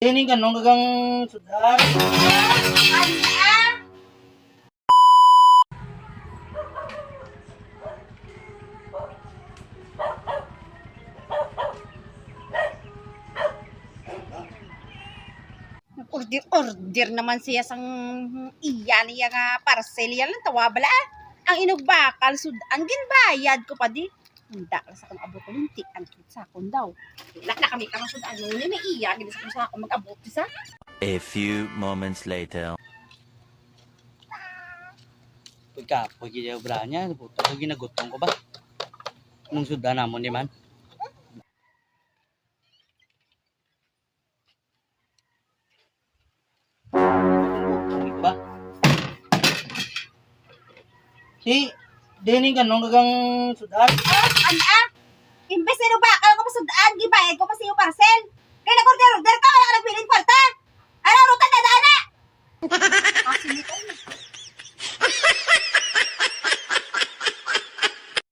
Ini kan nung gagang sudar. Order naman siya sang iyan niya nga parcel yan lang tawa bala. Ang inugbakal sudan ginbayad ko pa di. Hunda lang sa kong abot linti ang sa akon daw. Wala na kami karang sudan no ni iya gid sa akon mag-abot sa. A few moments later. Pagka pagkita obra niya, puto ko ginagutong ko ba? Nung sudan namon ni man. Ba? Dini kan nung gagang sudar. Imbes na inugbakal ko pa sudan gibayad ko pa sa iyo parcel. Kaya nag-order ka wala ka nagpili